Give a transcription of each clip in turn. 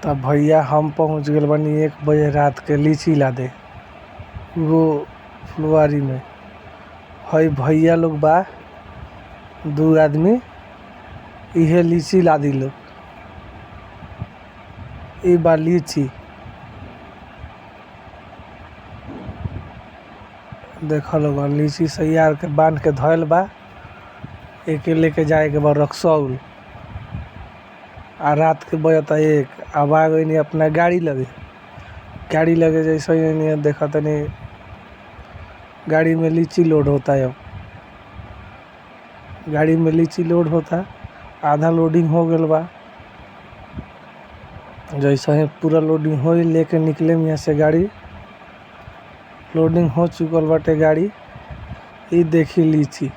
तब भैया हम पहुँच गए बनी 1 बजे रात के लीची लादे वो फुलवारी में। हई भैया लोग बा 2 आदमी इहे लीची लादी लोग। ई बा लीची देख लोग लीची सैयार के बांध के धयल बा। एके लेके जाए के बा रक्सौल आ रात के बजता 1। अब आ गई अपना गाड़ी लगे जैसे ही देखा तनी गाड़ी में लीची लोड होता है। अब गाड़ी में लीची लोड होता, आधा लोडिंग हो गल बा। जैसे ही पूरा लोडिंग हो लेके निकले यहाँ से गाड़ी लोडिंग हो चुकल बाटे गाड़ी। ई देखी लीची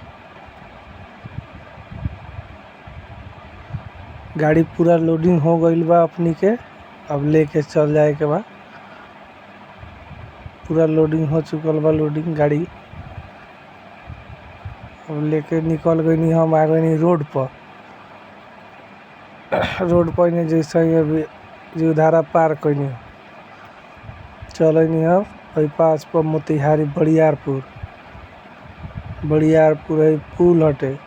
गाड़ी पूरा लोडिंग हो गईल बा अपनी के। अब लेके चल जाए के बा। पूरा लोडिंग हो चुकल बा लोडिंग गाड़ी। अब लेके निकल गई हम आ गई रोड पर। रोड पर नहीं जैसे ही अभी जीवधारा पार कैनी चल हम वही पास पर मोतिहारी बड़ियारपुर है पुल हटे।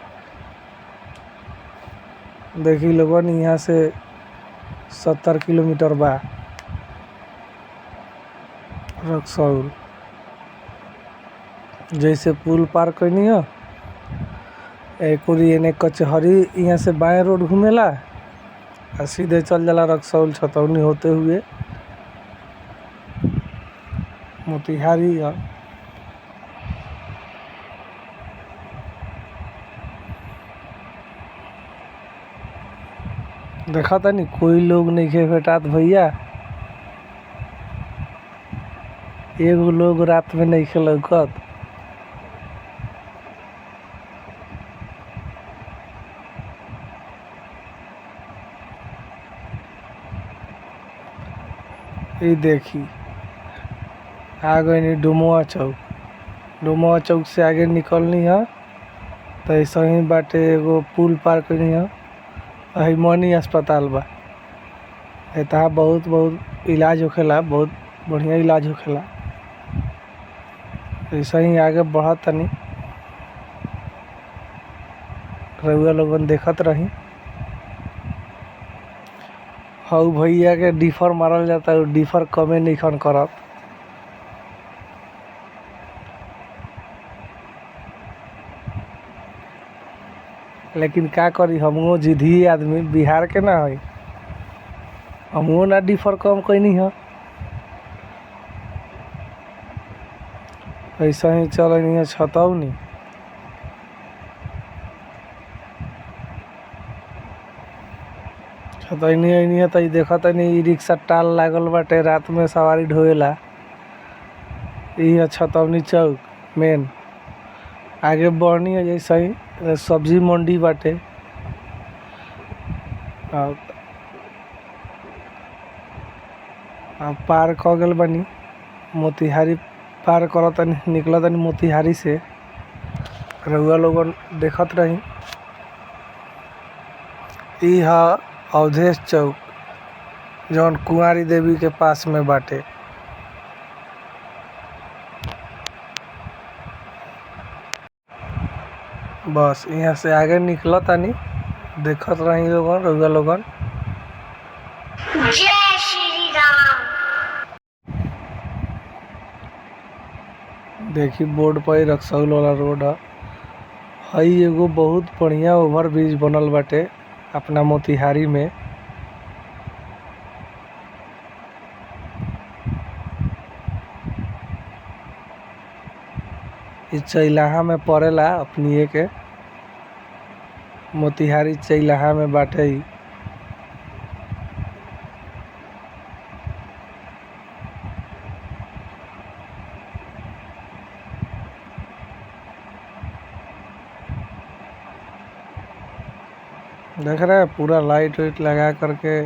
देखी लोगन यहाँ से 70 किलोमीटर बा रक्सौल। जैसे पुल पार कैनी हो एक एने कचहरी यहाँ से बाएं रोड घूमेला आ सीधे चल जाला रक्सौल छतौनी होते हुए मोतिहारी। देखा था नहीं कोई लोग नहीं खे भेटात भैया। एगो लोग रात में नहीं खे लौकत। ये देखी आ गई डुमुआ चौक से आगे निकलनी है तो ऐसा ही बाटे एगो पुल पार करनी है। मनी अस्पताल बा एतहा बहुत इलाज होखेला, बहुत बढ़िया इलाज होखेला। ऐसा ही आगे बढ़त तनी रउआ लोगन देखत रही। हऊ भैया के डिफर मारल जाता है, डिफर कमे नहीं खन करत। लेकिन का करी हमो जिद्दी आदमी बिहार के ना है, हमो ना डिफर कम कैनी है। ऐसा ही चलनी है छतौनी। छतौनी आईनी है तो देखा तनी रिक्शा टाल लागल बाटे रात में सवारी ढोएला। यही है छतौनी चौक मेन। आगे बढ़नी है जैसे ही सब्जी मंडी बाटे। अब पार क गल बनी मोतिहारी पार करत निकलत मोतिहारी से। रउआ लोगन देखत रही। ई है अवधेश चौक जौन कुंवारी देवी के पास में बाटे। बस यहाँ से आगे निकलत तानी देखत रही लोगन रउआ लोगन। जय श्री राम। देखी बोर्ड पर रक्सौल वाला रोड है। हई एगो बहुत बढ़िया ओवर ब्रिज बनल बाटे अपना मोतिहारी में। इस चैलाहा में पड़ेला अपनी के मोतिहारी चैलाहा में बाटे ही। देख रहे हैं पूरा लाइट वाइट लगा करके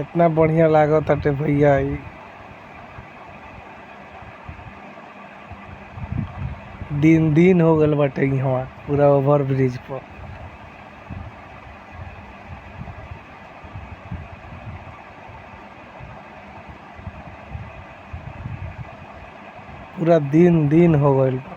इतना बढ़िया लागत अटे भैया। दिन हो गल बाटे यहाँ पूरा ओवर ब्रिज पर। पूरा दिन दिन हो गईल बा।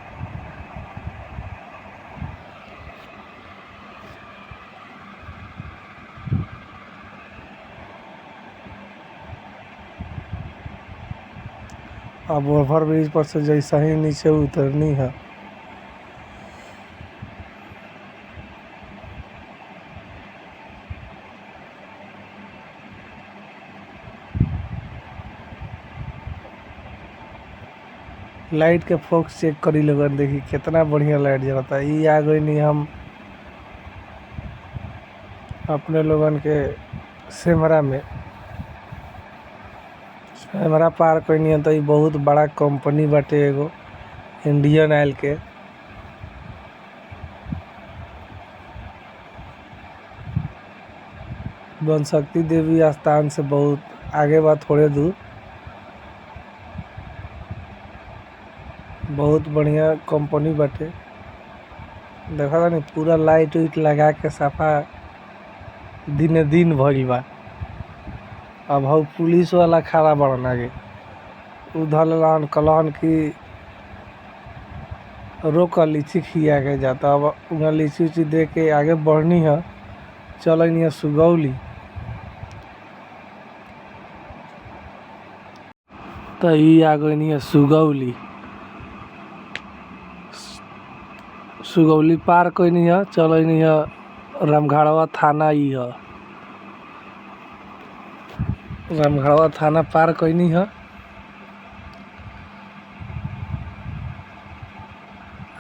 अब ओवर ब्रिज पर से जैसा ही नीचे उतरनी है, लाइट के फोक्स चेक करी लोगन, देखी कितना बढ़िया लाइट जलता है। ये आ गई नहीं हम अपने लोगन के सेमरा में। सेमरा पार कईनी है तो ये बहुत बड़ा कंपनी बाटे एगो, इंडियन ऑयल के। बनशक्ति देवी स्थान से बहुत आगे बा, थोड़े दूर। बहुत बढ़िया कंपनी बाटे, देखा था नहीं पूरा लाइट उइट लगा के सफा दिने दिन भइल बा। अब हम पुलिस वाला खड़ा बड़न आगे, उधर लान कलहन की रोक लीची खिया के जाता। अब उन्हें लीची उची दे के आगे बढ़नी है, चलनी है सुगौली। तो ये आ गई है सुगौली। सुगौली पार कईनी है, चलनी है रामगढ़वा थाना। ही है रामगढ़वा थाना पार कईनी है।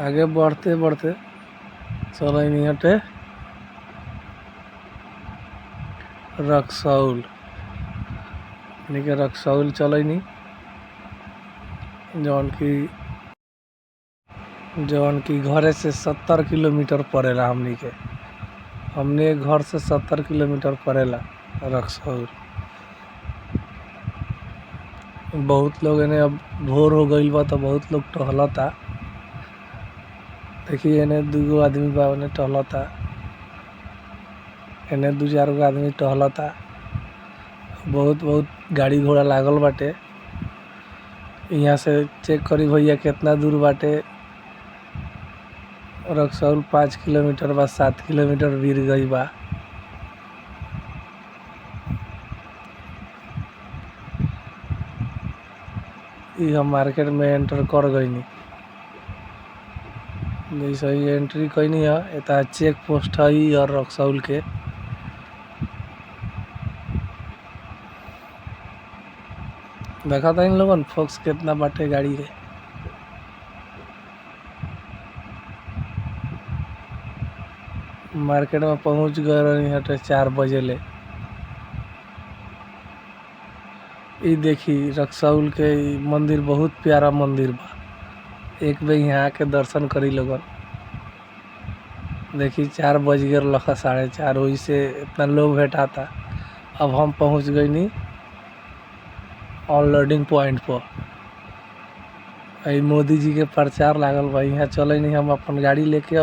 आगे बढ़ते बढ़ते चलनी हटे रक्सौल, यानी कि रक्सौल चलनी, जौन की घरे से 70 किलोमीटर पड़ेला। हमने घर से 70 किलोमीटर पड़ेला रक्सौल। बहुत लोग इन्हें अब भोर हो गईल बा तो बहुत लोग टहलता। देखिए इन्हें 2 आदमी बा, उन्हें टहलता, इन्हें 2-4 गो आदमी टहलता। बहुत बहुत गाड़ी घोड़ा लागल बाटे। यहाँ से चेक करी भैया कितना दूर बाटे। रक्सौल 5 किलोमीटर बा, 7 किलोमीटर बीर गई बा। ये हम मार्केट में एंटर कर गईनी। जैसे ही एंट्री कईनी है, इतना चेक पोस्ट है और रक्सौल के। देखा था इन लोगन फोक्स कितना बाटे गाड़ी के। मार्केट में पहुंच गए रही हटे 4 बजे ले। ये देखी रक्सौल के मंदिर बहुत प्यारा मंदिर बा, एक बार यहाँ आके दर्शन करी लोगन। देखी 4 बज गए लखा 4:30, वही से इतना लोग भेटा था। अब हम पहुँच गई नी अनलोडिंग पॉइंट पर। मोदी जी के प्रचार लागल बा, यहाँ चले नहीं हम अपन गाड़ी लेके।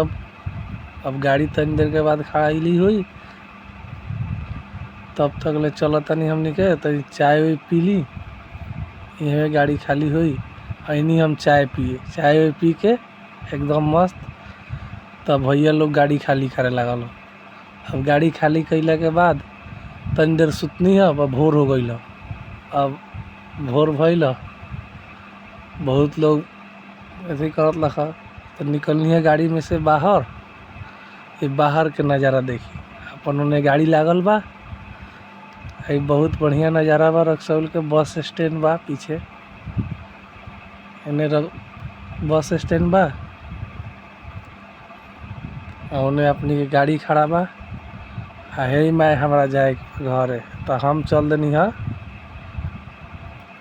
अब गाड़ी तनी देर के बाद खड़ी हुई, तब तक ले चलो तनी हमने के तो चाय वही पी ली। यह गाड़ी खाली हुई, ऐनी हम चाय पिए, चाय वही पी के एकदम मस्त। तब भैया लोग गाड़ी खाली करे लागल। अब गाड़ी खाली कैला के बाद तनी देर सुतनी है। अब भोर हो गई। अब भोर भइल, बहुत लोग ऐसे करत लखा तो निकलनी है गाड़ी में से बाहर। ये बाहर के नज़ारा देखी, अपन उन्हें गाड़ी लागल बा। ये बहुत बढ़िया नज़ारा बा। रक्सौल के बस स्टैंड बा पीछे, इन्हें बस स्टैंड बा और उन्हें अपनी गाड़ी खड़ा बा। है मैं हमारा जाए घरे, तो हम चल देनी है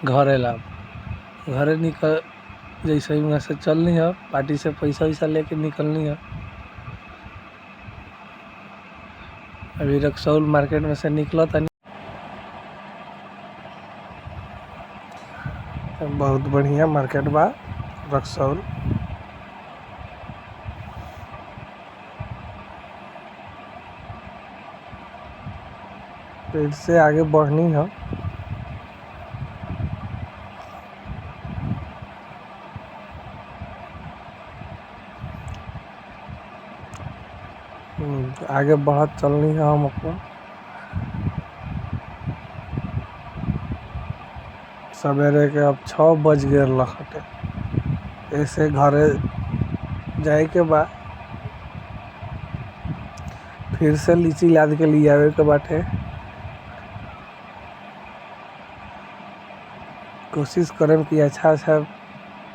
घरे ला। घरे निकल जैसे ही वहाँ से चलनी है, पार्टी से पैसा वैसा लेके निकलनी है। अभी रक्सौल मार्केट में से निकला था। बहुत बढ़िया मार्केट बा रक्सौल। फिर से आगे बढ़नी है। आगे बढ़त चलनी है हम अपन। सवेरे के अब 6 बज गए लखटे, ऐसे घरे जाए के बाद फिर से लीची लाद के लिए आवे के बाटे। कोशिश करें कि अच्छा अच्छा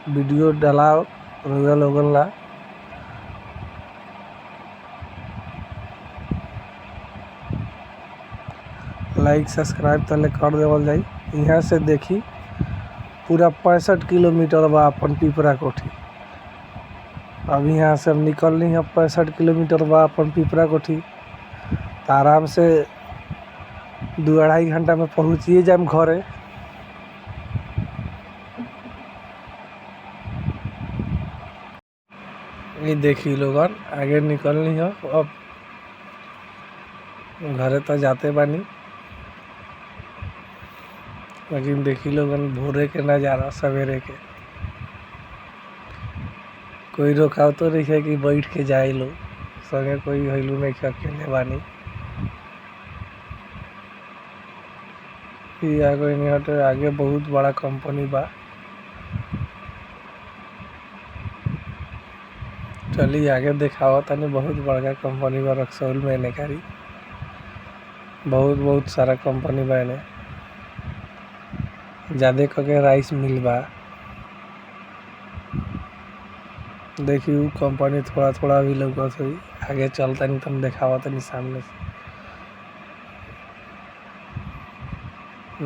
वीडियो डालाओ रउआ लोगन ला। लाइक सब्सक्राइब तले कर देवल जाई। यहाँ से देखी पूरा 65 किलोमीटर बा अपन पिपरा कोठी। अभी यहाँ से हम निकलनी है 65 किलोमीटर बा अपन पिपरा कोठी, तो आराम से 2-2.5 घंटा में पहुँचिए जाए घरे। ये देखी लोगन आगे निकलनी है अब घरे तो जाते बानी, लेकिन देखी लोगन भोरे के नज़ारा सवेरे के कोई रोकाव तो नहीं है कि बैठ के जाए लो, संगे कोई हईलू नहीं के अकेले बानी। आगे नहीं हटे, आगे बहुत बड़ा कंपनी बा। चली आगे दिखावा तनी बहुत बड़ा कंपनी बा रक्सौल में नेकारी। बहुत सारा कंपनी बा ने, ज्यादा करके राइस मिल बा। देखी उ कंपनी थोड़ा थोड़ा भी लौकत हुई, आगे चलता नहीं तुम दिखावा तनी सामने से।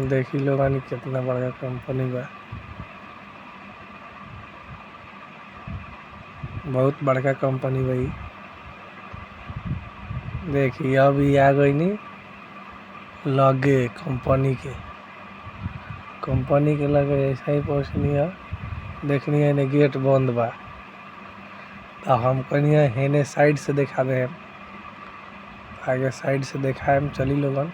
देखी लोगन कितना बड़ा कंपनी बा, बहुत बड़का कंपनी भाई। देखिए अभी आ गई नी लगे कंपनी के लगे ऐसा ही पहुँचनी है। देखनी है ने गेट बंद बा, तो हम कहनी हेने साइड से देखा दे, आगे साइड से देखा हम। चली लोगन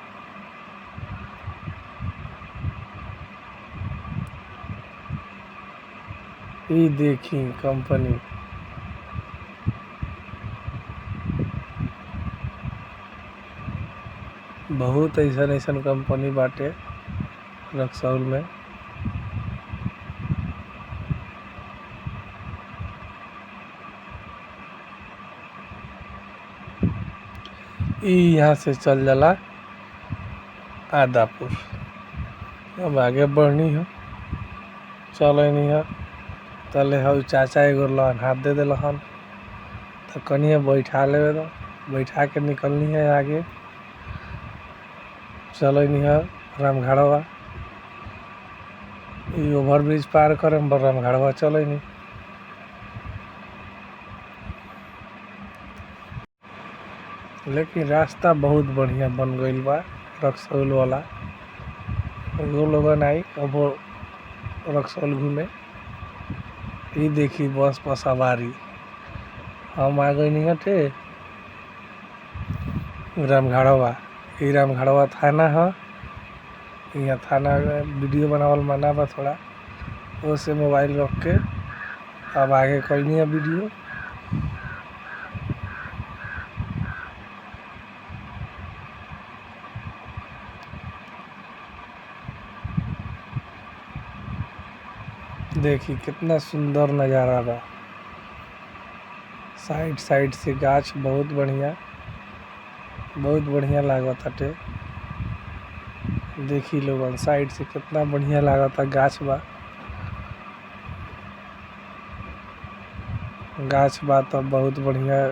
ये देखी कंपनी, बहुत ऐसा कंपनी बाटे रक्सौल में। यहाँ से चल जाला आदापुर। अब आगे बढ़नी है, चलनी है। तले हऊ चाचा एगो लहन हाथ दे दिलहन, तो कनिए बैठा ले दो, बैठा के निकलनी है आगे। चलनी है रामघाड़वा, ये ओवर ब्रिज पार करम रामघाड़वा चलनी। लेकिन रास्ता बहुत बढ़िया बन गईल बा रक्सौल वाला। वो लोगन आई अब रक्सौल घूमे। ये देखी बस पर सवारी, हम आ गई नहीं हटे रामघाड़वा। ये रामघाड़वा थाना है। यहाँ थाना वीडियो बनावल मना बा थोड़ा, वो से मोबाइल रख के अब आगे करनी है वीडियो। देखी कितना सुंदर नज़ारा बा, साइड से गाछ बहुत बढ़िया लागत हटे। देखी लोगन साइड से कितना बढ़िया लागता गाछ बा। तो बहुत बढ़िया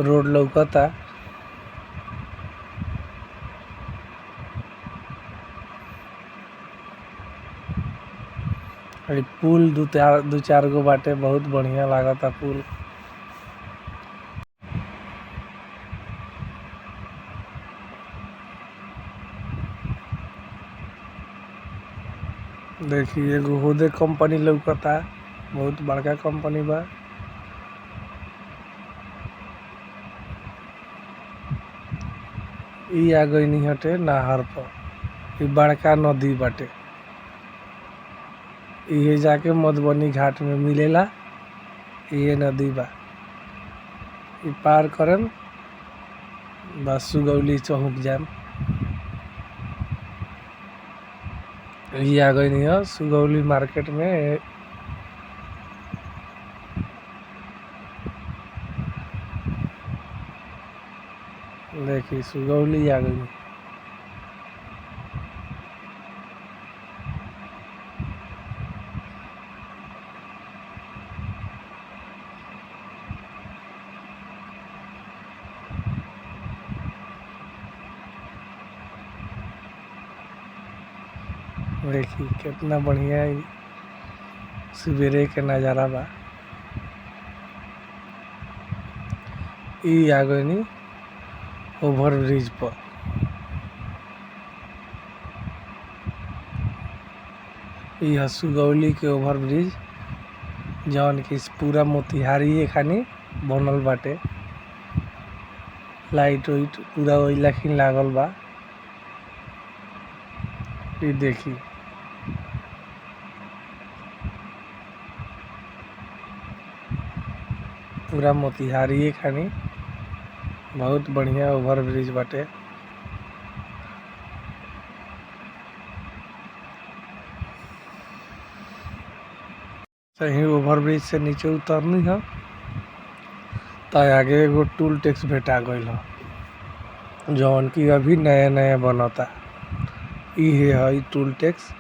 रोड लौकता। पुल दू चार गो बाटे, बहुत बढ़िया लागता पुल। देखिए एगो होदे कंपनी लौकता, बहुत बड़का कंपनी बा। ई आ गई नहीं हटे नहर पर, ई बड़का नदी बाटे। ये जाके मधुबनी घाट में मिलेला, ये नदी बा। ई पार करम बस सुगौली चौक जाम। ये आ गई नहीं सुगौली मार्केट में। देखिए सुगौली आ गई। देखिए कितना बढ़िया सवेरे के नज़ारा बा। ई आ गई नी ओवर ब्रिज पर। यह सुगौली के ओवर ब्रिज जौन की पूरा मोतिहारी खानी बनल बाटे। लाइट वाइट पूरा वही लखीन लागल बा। ई देखी पूरा मोतिहारी खानी बहुत बढ़िया ओवर ब्रिज बाटे। सही ओवर ब्रिज से नीचे उतरनी है तो आगे एगो टोल टैक्स भेटा गईल है जौन की अभी नया नया बनता। ये है टोल टैक्स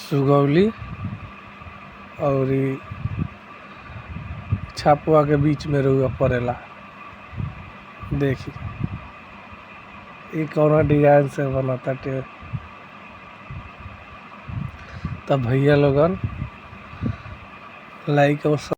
सुगौली और छापुआ के बीच में रुआ पड़ेला। देखी ये कौन डिजाइन से बनता टे। तब भैया लोगन लाइक और